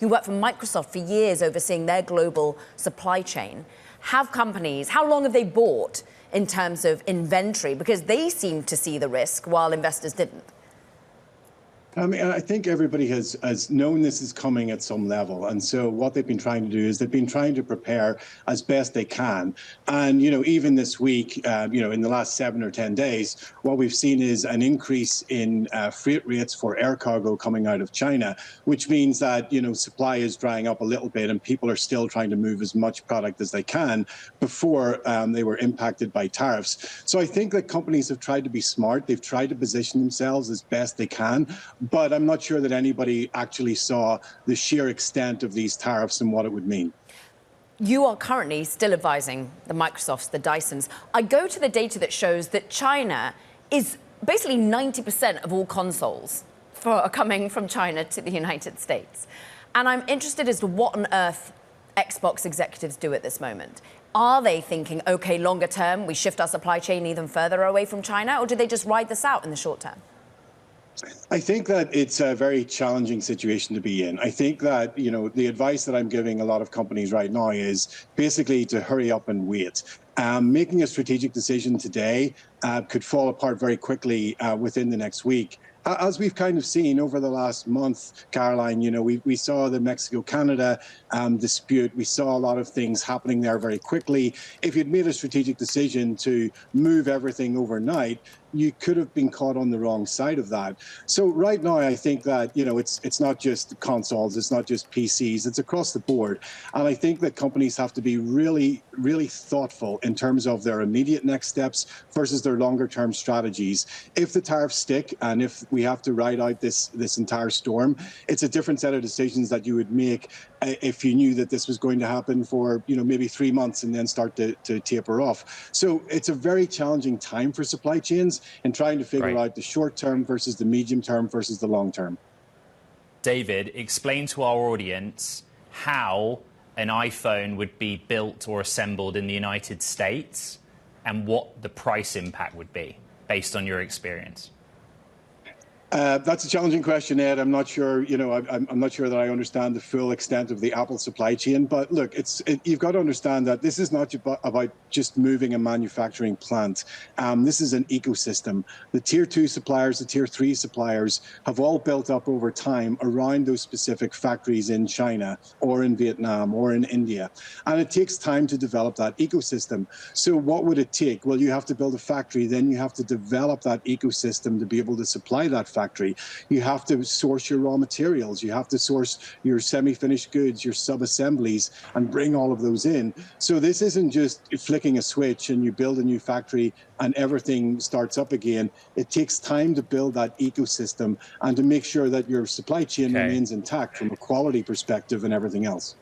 who worked for Microsoft for years overseeing their global supply chain. Have companies, how long have they bought in terms of inventory? Because they seem to see the risk while investors didn't. I mean, I think everybody has known this is coming at some level. And so what they've been trying to do is they've been trying to prepare as best they can. And, even this week, in the last 7 or 10 days, what we've seen is an increase in freight rates for air cargo coming out of China, which means that, supply is drying up a little bit and people are still trying to move as much product as they can before they were impacted by tariffs. So I think that companies have tried to be smart. They've tried to position themselves as best they can. But I'm not sure that anybody actually saw the sheer extent of these tariffs and what it would mean. You are currently still advising the Microsofts, the Dysons. I go to the data that shows that China is basically 90% of all consoles are coming from China to the United States. And I'm interested as to what on earth Xbox executives do at this moment. Are they thinking, OK, longer term, we shift our supply chain even further away from China, or do they just ride this out in the short term? I think that it's a very challenging situation to be in. I think that, the advice that I'm giving a lot of companies right now is basically to hurry up and wait. Making a strategic decision today could fall apart very quickly within the next week. As we've kind of seen over the last month, Caroline, we saw the Mexico-Canada dispute. We saw a lot of things happening there very quickly. If you'd made a strategic decision to move everything overnight, you could have been caught on the wrong side of that. So right now, I think that, it's not just consoles, it's not just PCs, it's across the board. And I think that companies have to be really, really thoughtful in terms of their immediate next steps versus their longer term strategies. If the tariffs stick and if we have to ride out this entire storm, it's a different set of decisions that you would make if you knew that this was going to happen for, maybe 3 months and then start to taper off. So it's a very challenging time for supply chains in trying to figure out the short term versus the medium term versus the long term. David, explain to our audience how an iPhone would be built or assembled in the United States and what the price impact would be based on your experience. That's a challenging question, Ed. I'm not sure, I'm not sure that I understand the full extent of the Apple supply chain. But look, you've got to understand that this is not about just moving a manufacturing plant. This is an ecosystem. The tier 2 suppliers, the tier 3 suppliers have all built up over time around those specific factories in China or in Vietnam or in India. And it takes time to develop that ecosystem. So what would it take? Well, you have to build a factory, then you have to develop that ecosystem to be able to supply that factory. You have to source your raw materials. You have to source your semi-finished goods, your sub-assemblies, and bring all of those in. So this isn't just flicking a switch and you build a new factory and everything starts up again. It takes time to build that ecosystem and to make sure that your supply chain remains intact from a quality perspective and everything else.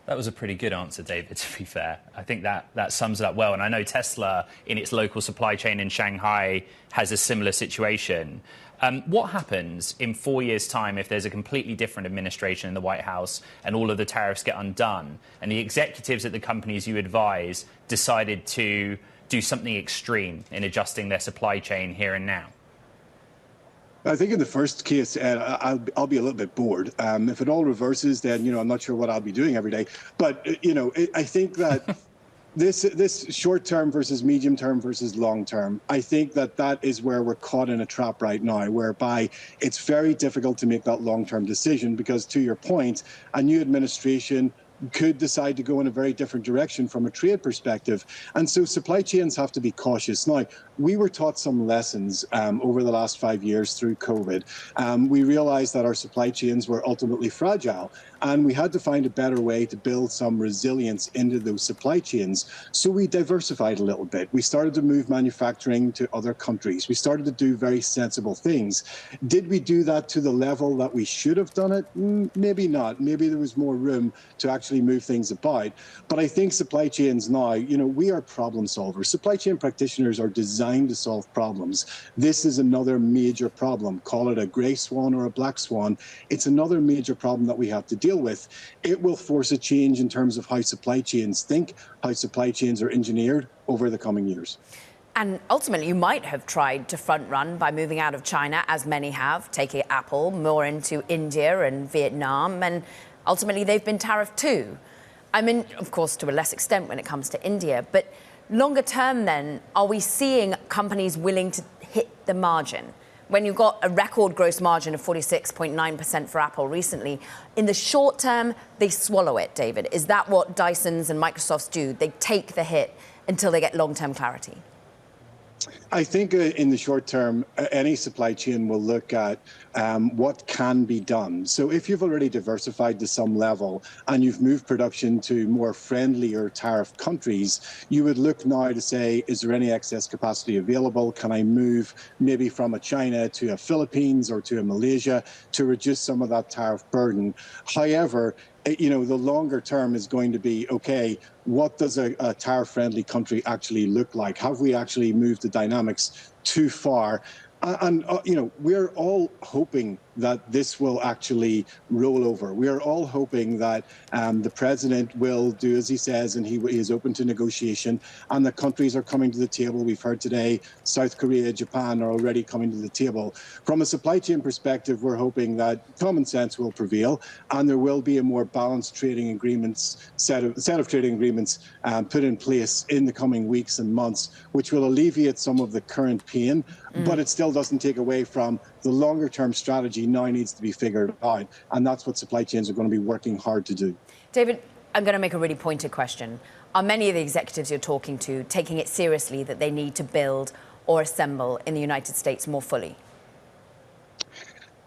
That was a pretty good answer, David, to be fair. I think that sums it up well. And I know Tesla, in its local supply chain in Shanghai, has a similar situation. What happens in 4 years' time if there's a completely different administration in the White House and all of the tariffs get undone and the executives at the companies you advise decided to do something extreme in adjusting their supply chain here and now? I think in the first case, I'll be a little bit bored. If it all reverses, then, I'm not sure what I'll be doing every day. But, I think that this short term versus medium term versus long term, I think that is where we're caught in a trap right now, whereby it's very difficult to make that long term decision because, to your point, a new administration could decide to go in a very different direction from a trade perspective. And so supply chains have to be cautious. Now, we were taught some lessons over the last 5 years through COVID. We realized that our supply chains were ultimately fragile, and we had to find a better way to build some resilience into those supply chains. So we diversified a little bit. We started to move manufacturing to other countries. We started to do very sensible things. Did we do that to the level that we should have done it? Maybe not. Maybe there was more room to actually move things about. But I think supply chains now, we are problem solvers. Supply chain practitioners are designed to solve problems. This is another major problem. Call it a gray swan or a black swan. It's another major problem that we have to deal with. It will force a change in terms of how supply chains think, how supply chains are engineered over the coming years. And ultimately, you might have tried to front run by moving out of China, as many have, taking Apple more into India and Vietnam. And Ultimately, they've been tariffed too. I mean, of course, to a less extent when it comes to India. But longer term, then, are we seeing companies willing to hit the margin? When you've got a record gross margin of 46.9% for Apple recently, in the short term, they swallow it, David. Is that what Dyson's and Microsoft's do? They take the hit until they get long-term clarity? I think in the short term, any supply chain will look at what can be done. So if you've already diversified to some level and you've moved production to more friendlier tariff countries, you would look now to say, is there any excess capacity available? Can I move maybe from a China to a Philippines or to a Malaysia to reduce some of that tariff burden? However, the longer term is going to be, okay, what does a tariff-friendly country actually look like? Have we actually moved the dynamics too far? And we're all hoping that this will actually roll over. We are all hoping that the president will do as he says, and he is open to negotiation, and the countries are coming to the table. We've heard today South Korea, Japan are already coming to the table. From a supply chain perspective, we're hoping that common sense will prevail, and there will be a more balanced trading agreements, set of trading agreements put in place in the coming weeks and months, which will alleviate some of the current pain, but it still doesn't take away from the longer-term strategy now needs to be figured out, and that's what supply chains are going to be working hard to do. David, I'm going to make a really pointed question. Are many of the executives you're talking to taking it seriously that they need to build or assemble in the United States more fully?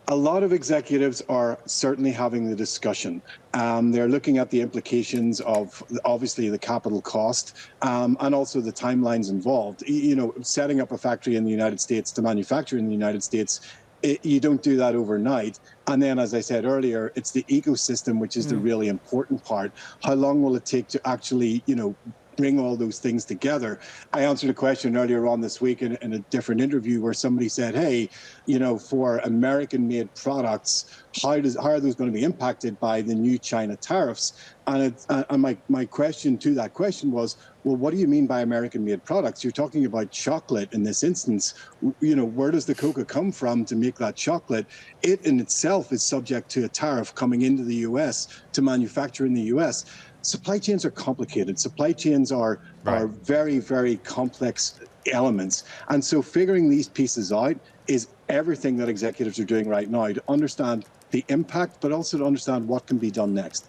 A lot of executives are certainly having the discussion. They're looking at the implications of, obviously, the capital cost and also the timelines involved. Setting up a factory in the United States to manufacture in the United States, you don't do that overnight. And then, as I said earlier, it's the ecosystem which is the really important part. How long will it take to actually, bring all those things together? I answered a question earlier on this week in a different interview where somebody said, hey, for American-made products, how are those going to be impacted by the new China tariffs? And my question to that question was, well, what do you mean by American-made products? You're talking about chocolate in this instance. Where does the cocoa come from to make that chocolate? It in itself is subject to a tariff coming into the U.S. to manufacture in the U.S. Supply chains are complicated. Supply chains are very, very complex elements. And so figuring these pieces out is everything that executives are doing right now to understand the impact, but also to understand what can be done next.